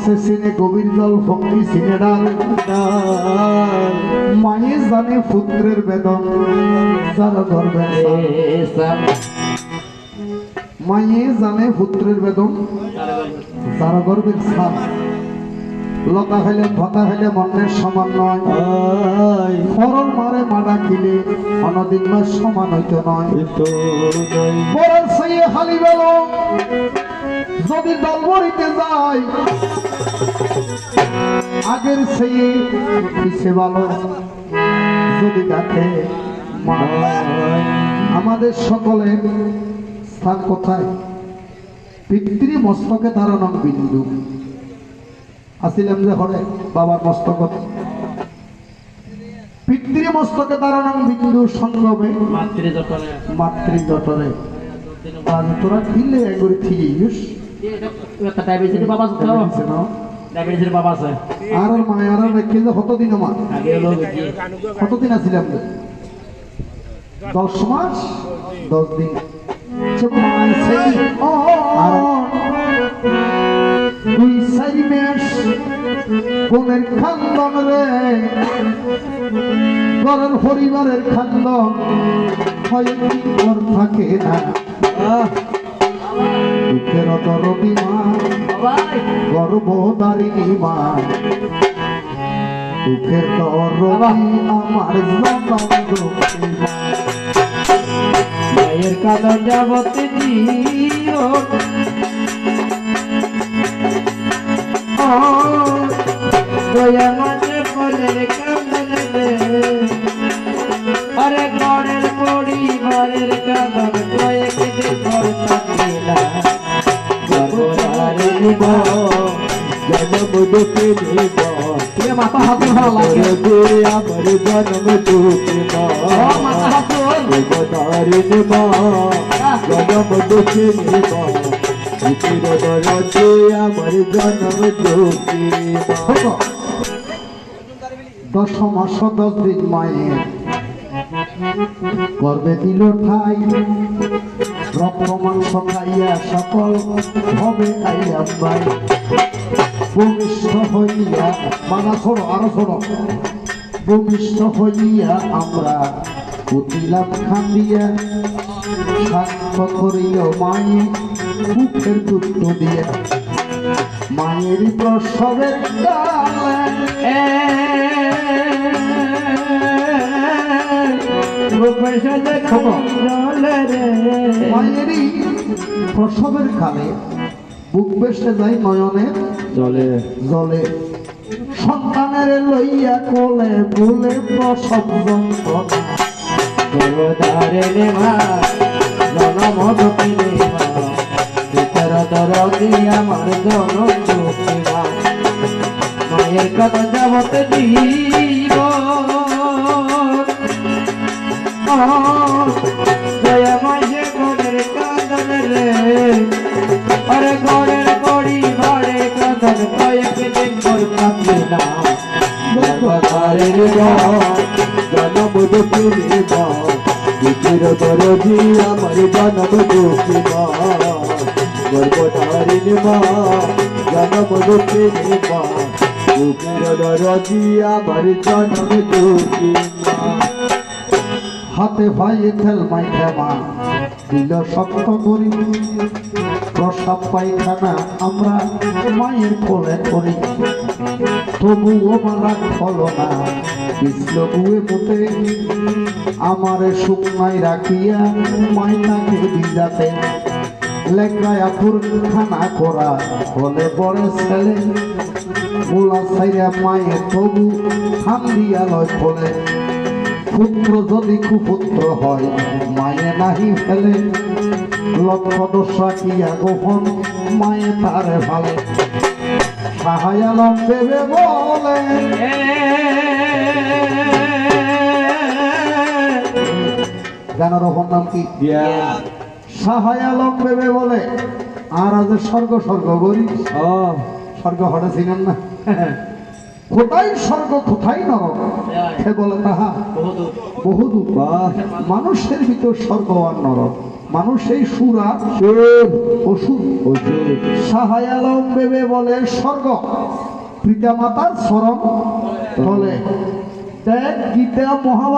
মাছে সিনে গভীর জল ভক্তি সিনে ডাল মায়ে জানে পুত্রের বেদন যারা গর্বে মায়ে জানে পুত্রের বেদন যারা গর্বের সাপ লতা হইলে ভতা হইলে মনের সমান নয় ফরল মারে মাডা খিলে অনদিন মাস সমান হইতো নয় বরং সেই হালি বেল যদি দলবরিতে যায় আগের সেই পিছে ভালো যদি দেখে আমাদের সকলের স্থান কোথায় পিতৃ মস্তকে ধারণ বিন্দু আসিলাম যে হরে বাবার মস্তক পিতৃ মস্তকে ধারণ বিন্দু সঙ্গমে মাতৃ জঠরে আজ তোরা খিলে একবারে ঠিকই বাবা আছে আর মায়ের রেখে যে কতদিন মা কতদিন আসিলাম 10 মাস 10 দিন দুই চারি মাস বোনের খান্দন রে ঘরের পরিবারের খান্দন থাকে না দুঃখের দরদি মা গর্ভধারিণী মা দুঃখের দরদি আমার মায়ের কাঁদন যাবতে দয়া মাঝে ফলের কাঁদন আরে ঘরের পরিবারের কাঁদন কয়েকদিন পর থাকে না জন্ম দুঃখে নিব মাথা হাত লাগে আমার জন্ম দুঃখে মাথা হাত জন্ম দুঃখে নিব আমার জন্ম দুঃখে 10 মাস 10 দিন মায়ের গর্বে দিল ঠাই রক্ত মাংস খাইয়া সকল হবে খাইয়া ভাই ভূমিষ্ঠ হইয়া মানা ছোড়ো আরো ছোড়ো ভূমিষ্ঠ হইয়া আমরা পুতিলাম খান্দিয়া শান্ত করিল মায়ে মুখের দুষ্ট দিয়ে মায়ের প্রসবের মায়েরই প্রসবের কালে বুক বেসে যায় নয়নের জলে জলে সন্তানের লইয়া কোলে বলে প্রসব যন্ত্রণা জনম দরদি আমার জনম মায়ের কথা যাবতে দিব দয়া মাঝে ঘরের কাঁদন রে আরে ঘরের পরিবারে কাঁদন কয়েকদিন পর থাকবে না জনম দুঃখী নিব দুঃখের দরদি আমার জনম দুঃখী গর্ভধারিণী মা জনম দুঃখী নিব দুঃখের দরদি আমার জনম দুঃখী হাতে ভাই খেল মাইখা মা দিল শক্ত করি প্রসাব পায়খানা আমরা মায়ের কোলে করি তবুও মারা হলো না বিষ্ণু বুয়ে মতে আমারে শুকনায় রাখিয়া মাইনাকে দিদাতে লেখায় আপুর খানা করা হলে বড় ছেলে গোলা ছাইরা মায়ের তবু খান দিয়া লয় ফলে পুত্র যদি কুপুত্র হয় মায়ে নাহি ফেলে লক্ষ দোষ রাখিয়া গোপন মায়ে তারে ভালে সাহায় আলম দেবে বলে গানের ওপর নাম কি সাহায় আলম দেবে বলে আর আজ স্বর্গ স্বর্গ করি স্বর্গ হঠাৎ ছিলেন না কোথায় স্বর্গ কোথায় নরক সে বলে তাহা বহুদূর। মানুষের ভিতর স্বর্গ আর নরক, মানুষ এই সুরা অসুর। শাহ আলম বেবে বলে স্বর্গ পিতা মাতার চরণ তলে। দেখ গীতা মহাভারত